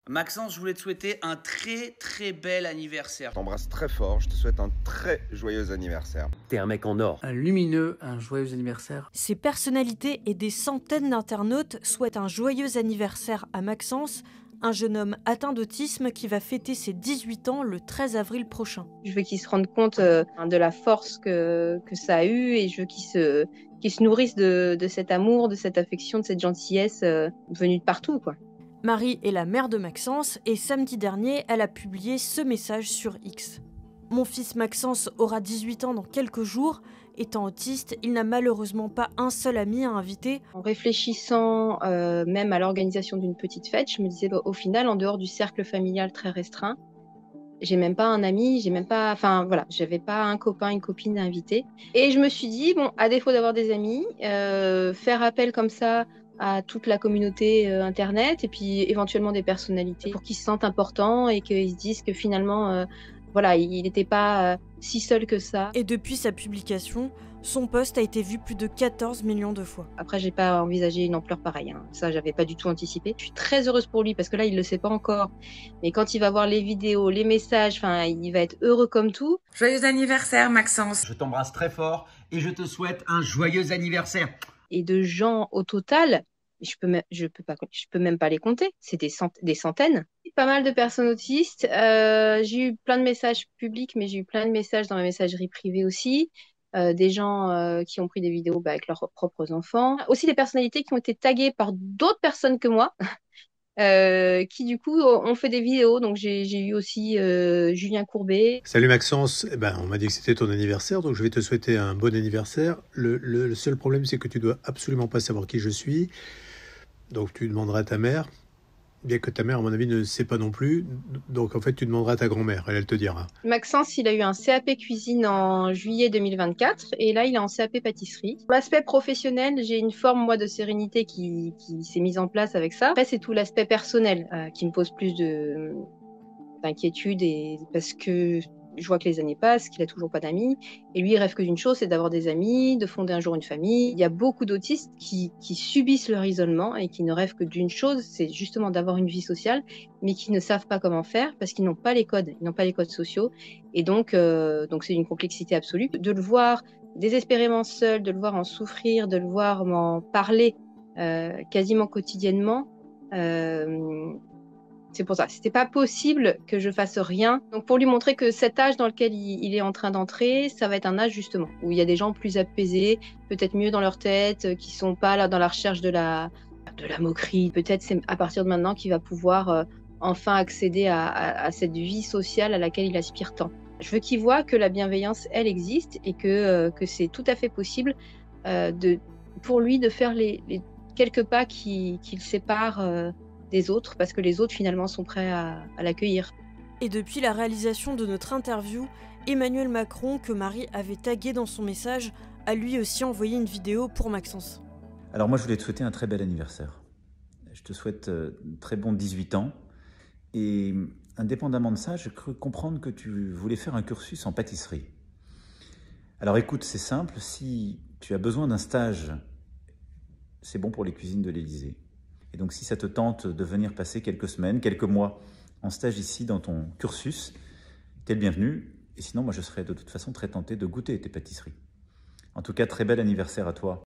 Maxence, je voulais te souhaiter un très bel anniversaire. Je t'embrasse très fort, je te souhaite un très joyeux anniversaire. T'es un mec en or. Un lumineux, un joyeux anniversaire. Ces personnalités et des centaines d'internautes souhaitent un joyeux anniversaire à Maxence, un jeune homme atteint d'autisme qui va fêter ses 18 ans le 13 avril prochain. Je veux qu'il se rende compte de la force que ça a eu et je veux qu'il se nourrisse de cet amour, de cette affection, de cette gentillesse venue de partout, quoi. Marie est la mère de Maxence et samedi dernier, elle a publié ce message sur X. Mon fils Maxence aura 18 ans dans quelques jours. Étant autiste, il n'a malheureusement pas un seul ami à inviter. En réfléchissant même à l'organisation d'une petite fête, je me disais au final, en dehors du cercle familial très restreint, j'ai même pas un ami, j'avais pas un copain, une copine à inviter. Et je me suis dit, bon, à défaut d'avoir des amis, faire appel comme ça à toute la communauté internet et puis éventuellement des personnalités pour qu'ils se sentent importants et qu'ils se disent que finalement, il n'était pas si seul que ça. Et depuis sa publication, son post a été vu plus de 14 millions de fois. Après, j'ai pas envisagé une ampleur pareille, hein. Ça, j'avais pas du tout anticipé. Je suis très heureuse pour lui parce que là, il le sait pas encore. Mais quand il va voir les vidéos, les messages, il va être heureux comme tout. Joyeux anniversaire, Maxence. Je t'embrasse très fort et je te souhaite un joyeux anniversaire. Et de gens au total, je peux même pas les compter. C'est des centaines. Pas mal de personnes autistes. J'ai eu plein de messages publics, mais j'ai eu plein de messages dans ma messagerie privée aussi. Des gens qui ont pris des vidéos avec leurs propres enfants. Aussi des personnalités qui ont été taguées par d'autres personnes que moi, qui du coup ont fait des vidéos. Donc j'ai eu aussi Julien Courbet. Salut Maxence, on m'a dit que c'était ton anniversaire, donc je vais te souhaiter un bon anniversaire. Le seul problème, c'est que tu dois absolument pas savoir qui je suis. Donc tu demanderas à ta mère, bien que ta mère, à mon avis, ne sait pas non plus. Donc en fait, tu demanderas à ta grand-mère, elle te dira. Maxence, il a eu un CAP cuisine en juillet 2024 et là, il est en CAP pâtisserie. Pour l'aspect professionnel, j'ai une forme, moi, de sérénité qui s'est mise en place avec ça. Après, c'est tout l'aspect personnel qui me pose plus d'inquiétude et parce que je vois que les années passent, qu'il a toujours pas d'amis. Et lui, il rêve que d'une chose, c'est d'avoir des amis, de fonder un jour une famille. Il y a beaucoup d'autistes qui subissent leur isolement et qui ne rêvent que d'une chose, c'est justement d'avoir une vie sociale, mais qui ne savent pas comment faire parce qu'ils n'ont pas les codes, ils n'ont pas les codes sociaux. Et donc c'est une complexité absolue. De le voir désespérément seul, de le voir en souffrir, de le voir m'en parler quasiment quotidiennement, c'est pour ça. C'était pas possible que je fasse rien. Donc, pour lui montrer que cet âge dans lequel il est en train d'entrer, ça va être un âge, justement, où il y a des gens plus apaisés, peut-être mieux dans leur tête, qui sont pas là dans la recherche de la moquerie. Peut-être c'est à partir de maintenant qu'il va pouvoir enfin accéder à cette vie sociale à laquelle il aspire tant. Je veux qu'il voit que la bienveillance, elle existe et que c'est tout à fait possible pour lui de faire les quelques pas qui le séparent des autres, parce que les autres finalement sont prêts à l'accueillir. Et depuis la réalisation de notre interview, Emmanuel Macron, que Marie avait tagué dans son message, a lui aussi envoyé une vidéo pour Maxence. Alors moi je voulais te souhaiter un très bel anniversaire. Je te souhaite très bon 18 ans et indépendamment de ça, j'ai cru comprendre que tu voulais faire un cursus en pâtisserie. Alors écoute, c'est simple, si tu as besoin d'un stage, c'est bon pour les cuisines de l'Élysée. Et donc, si ça te tente de venir passer quelques semaines, quelques mois en stage ici dans ton cursus, t'es le bienvenu. Et sinon, moi, je serais de toute façon très tenté de goûter tes pâtisseries. En tout cas, très bel anniversaire à toi.